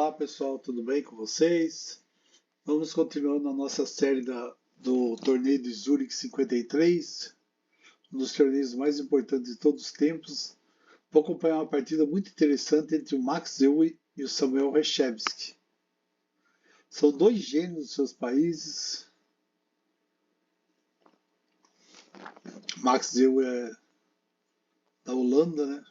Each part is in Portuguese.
Olá pessoal, tudo bem com vocês? Vamos continuando a nossa série do torneio de Zurich 53, um dos torneios mais importantes de todos os tempos. Vou acompanhar uma partida muito interessante entre o Max Euwe e o Samuel Reshevsky. São dois gênios dos seus países. Max Euwe é da Holanda, né?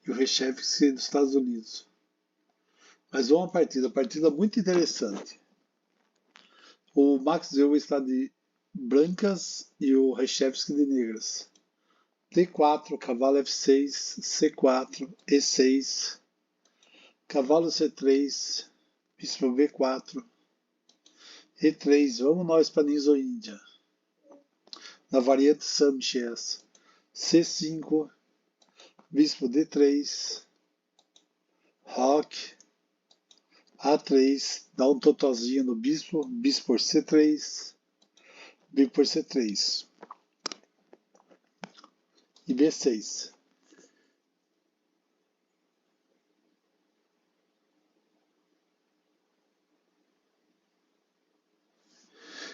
E o Reshevsky é dos Estados Unidos. Mas uma partida muito interessante. O Max Euwe está de brancas e o Reshevsky de negras. D4, cavalo F6, C4, E6, cavalo C3, bispo B4, E3, vamos nós para Ninzo-Índia. Na variante Samchess, C5, bispo D3, roque, A3, dá um totozinho no bispo, bispo por C3, B por C3 e B6.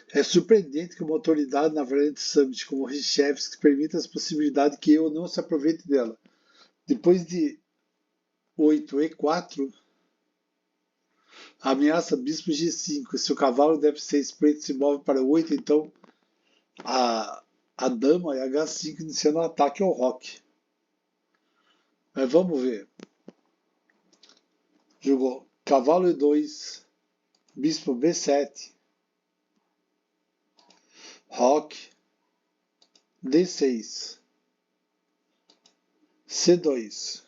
É surpreendente que uma autoridade na variante Summit como Reshevsky permita essa possibilidade que eu não se aproveite dela. Depois de 8 E4, ameaça bispo G5. Se o cavalo de F6 preto se move para 8, então a dama é H5 iniciando o ataque ao roque. Mas vamos ver. Jogou cavalo E2, bispo B7, roque, D6, C2,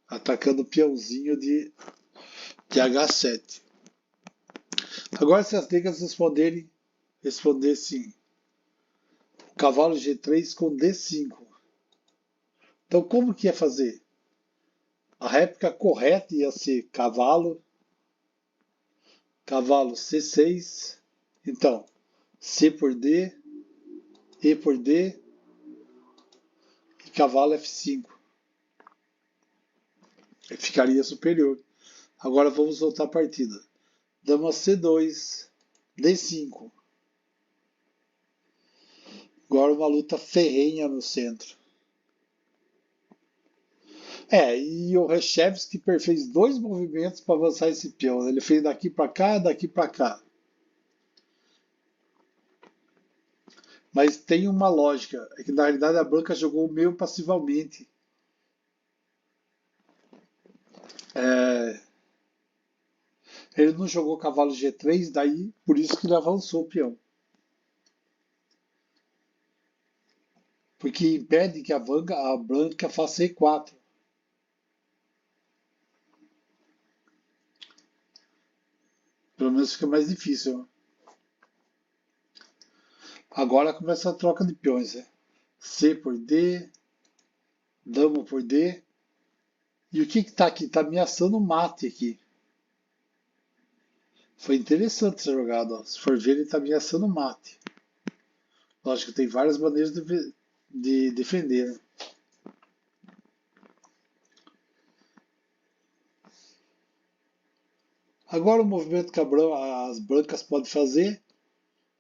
atacando o peãozinho de H7. Agora, se as negras respondessem o cavalo G3 com D5. Então, como que ia fazer? A réplica correta ia ser cavalo C6. Então, C por D, E por D e cavalo F5. Ficaria superior. Agora vamos voltar a partida. Dama C2, D5. Agora uma luta ferrenha no centro. E o Reshevsky fez dois movimentos para avançar esse peão. Ele fez daqui para cá, daqui para cá. Mas tem uma lógica, é que na realidade a branca jogou meio passivamente. Ele não jogou cavalo G3, daí por isso que ele avançou o peão. Porque impede que a branca faça E4. Pelo menos fica mais difícil. Né? Agora começa a troca de peões. Né? C por D, dama por D. E o que está aqui? Está ameaçando o mate aqui. Foi interessante essa jogada. Ó. Se for ver, ele está ameaçando o mate. Lógico, tem várias maneiras de defender. Né? Agora o movimento que as brancas podem fazer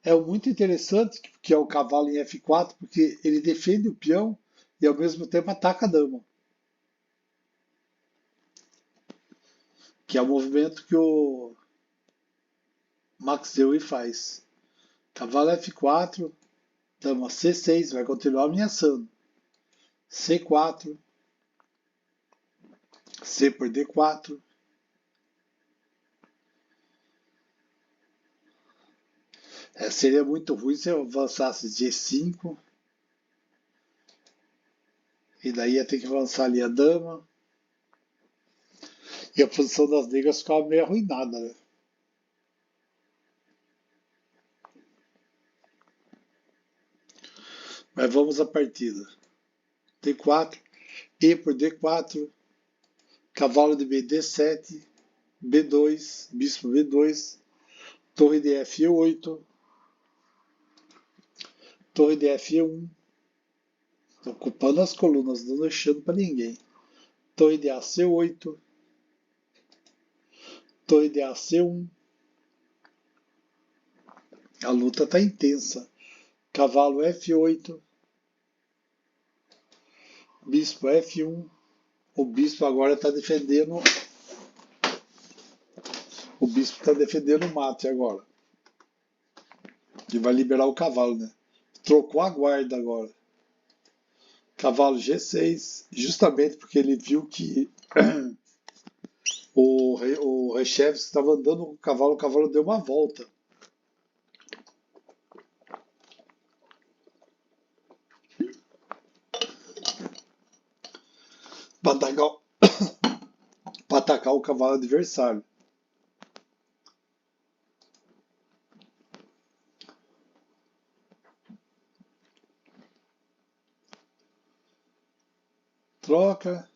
é muito interessante, que é o cavalo em F4, porque ele defende o peão e ao mesmo tempo ataca a dama. Que é o movimento que o Max Euwe faz. Cavalo F4, dama C6, vai continuar ameaçando. C4, C por D4. Seria muito ruim se eu avançasse G5. E daí ia ter que avançar ali a dama. E a posição das negras ficava meio arruinada, né? Mas vamos à partida. D4, E por D4, cavalo de B, D7, B2, bispo B2, torre de F8, torre de F1, ocupando as colunas, não deixando para ninguém. Torre de AC8, Torre de AC1. A luta tá intensa. Cavalo F8. Bispo F1. O bispo agora está defendendo. O bispo está defendendo o mate agora. E vai liberar o cavalo, né? Trocou a guarda agora. Cavalo G6, justamente porque ele viu que o Reshevsky estava andando com o cavalo deu uma volta. Para atacar o cavalo adversário. Troca.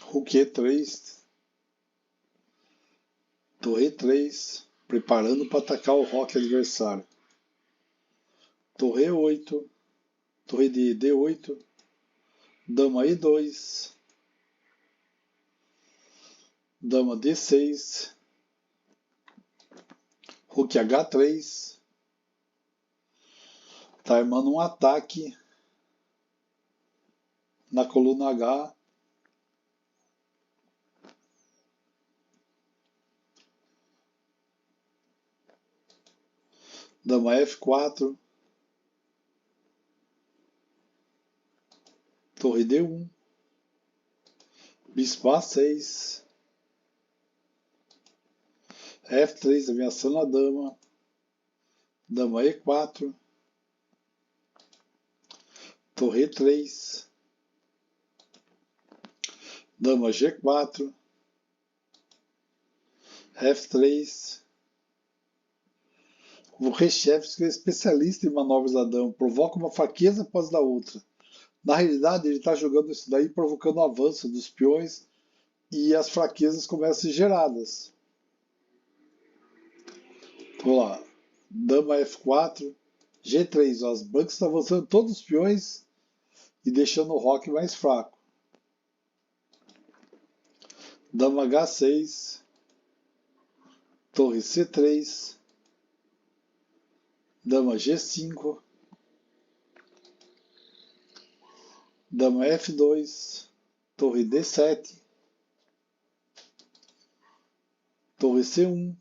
Rook E3. Torre E3. Preparando para atacar o roque adversário. Torre E8. Torre de D8. Dama E2. Dama D6. Rook H3. Tá armando um ataque na coluna H. Dama F4. Torre D1. Bispo A6. F3 ameaçando a dama. Dama E4. Torre E3. Dama G4. F3. O Reshevsky é especialista em manobras da dama. Provoca uma fraqueza após da outra. Na realidade, ele está jogando isso daí, provocando o avanço dos peões e as fraquezas começam a ser geradas. Vamos lá. Dama F4. G3. Ó, as brancas estão avançando todos os peões e deixando o roque mais fraco. Dama H6. Torre C3. Dama G5. Dama F2. Torre D7. Torre C1.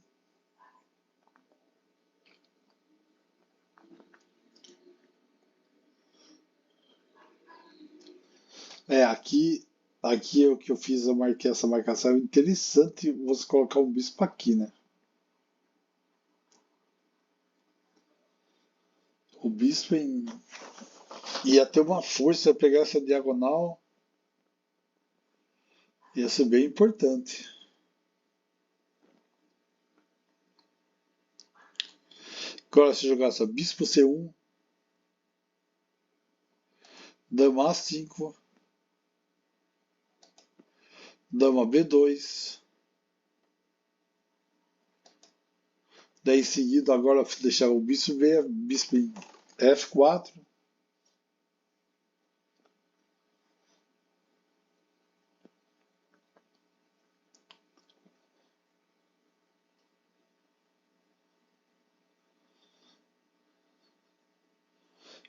Aqui é o que eu fiz, eu marquei essa marcação. É interessante você colocar um bispo aqui, né? O bispo ia ter uma força, pegar essa diagonal, ia ser bem importante. Agora, se jogar essa bispo C1, dama A5, dama B2, daí em seguida agora deixar o bispo B, bispo em F4,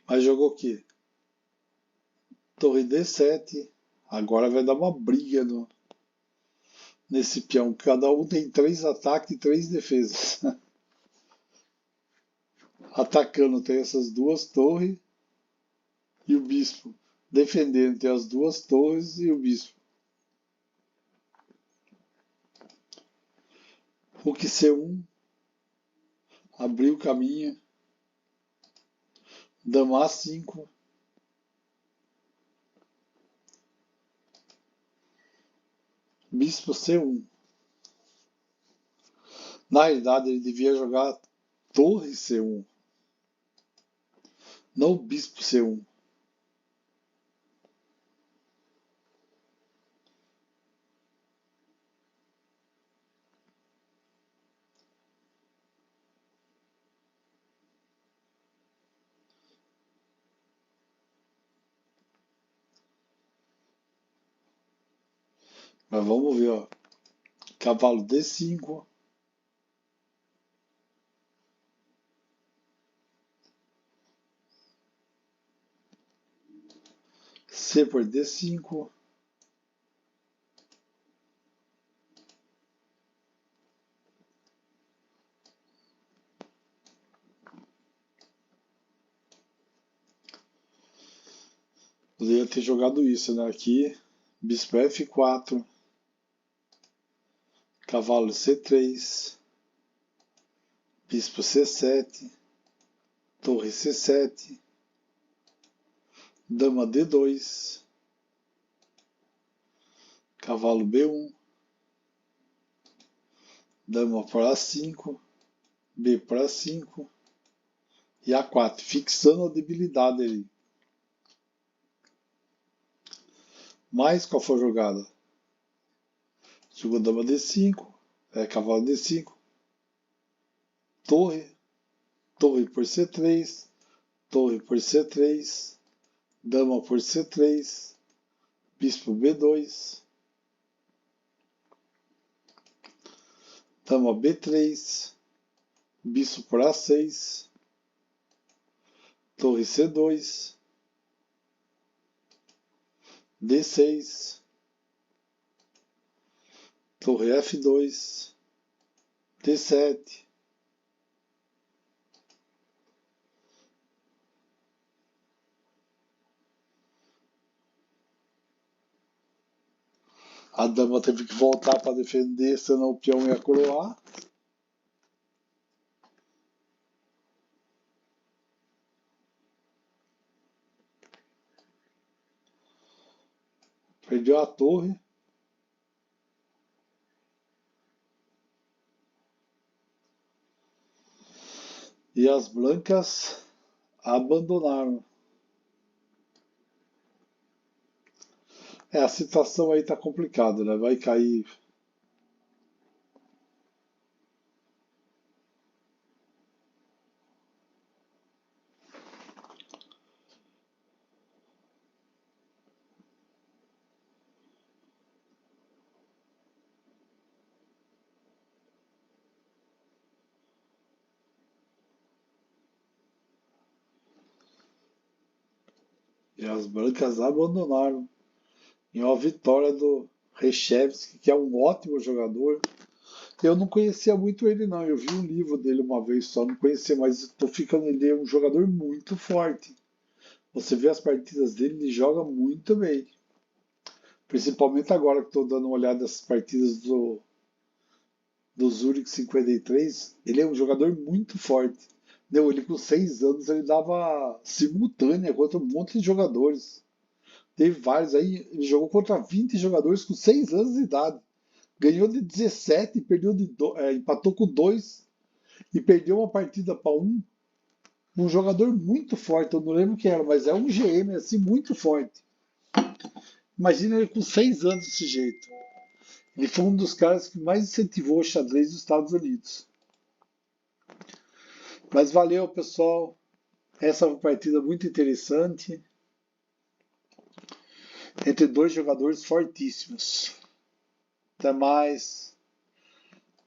mas jogou o quê? Torre D7, agora vai dar uma briga nesse peão. Cada um tem 3 ataques e 3 defesas. Atacando tem essas duas torres e o bispo. Defendendo tem as duas torres e o bispo. Rook C1. Abriu o caminho. Dama A5. Bispo C1. Na realidade, ele devia jogar torre C1. Não bispo C1. Mas vamos ver, ó. Cavalo D5. C por D5. Poderia ter jogado isso, né? Aqui, bispo F4, cavalo C3, bispo C7, torre C7, dama D2, cavalo B1, dama para A5, B para A5 e A4, fixando a debilidade ali. Mas qual foi a jogada? Jogou dama D5, cavalo D5, torre, torre por C3, torre por C3, dama por C3, bispo B2, dama B3, bispo por A6, torre C2, D6, torre F2, D7, a dama teve que voltar para defender, senão o peão ia coroar. Perdeu a torre. E as brancas abandonaram. A situação aí tá complicada, né? Vai cair. E as brancas abandonaram. Em uma vitória do Reshevsky, que é um ótimo jogador. Eu não conhecia muito ele, não. Eu vi um livro dele uma vez só, não conhecia, mas estou ficando. Ele é um jogador muito forte. Você vê as partidas dele, ele joga muito bem. Principalmente agora que estou dando uma olhada nas partidas do Zurich 53, ele é um jogador muito forte. Ele com 6 anos ele dava simultânea contra um monte de jogadores. Teve vários aí, ele jogou contra 20 jogadores com 6 anos de idade. Ganhou de 17, empatou com 2 e perdeu uma partida para um jogador muito forte, eu não lembro quem era, mas é um GM assim muito forte. Imagina ele com 6 anos desse jeito. Ele foi um dos caras que mais incentivou o xadrez dos Estados Unidos. Mas valeu, pessoal. Essa é uma partida muito interessante entre dois jogadores fortíssimos. Até mais.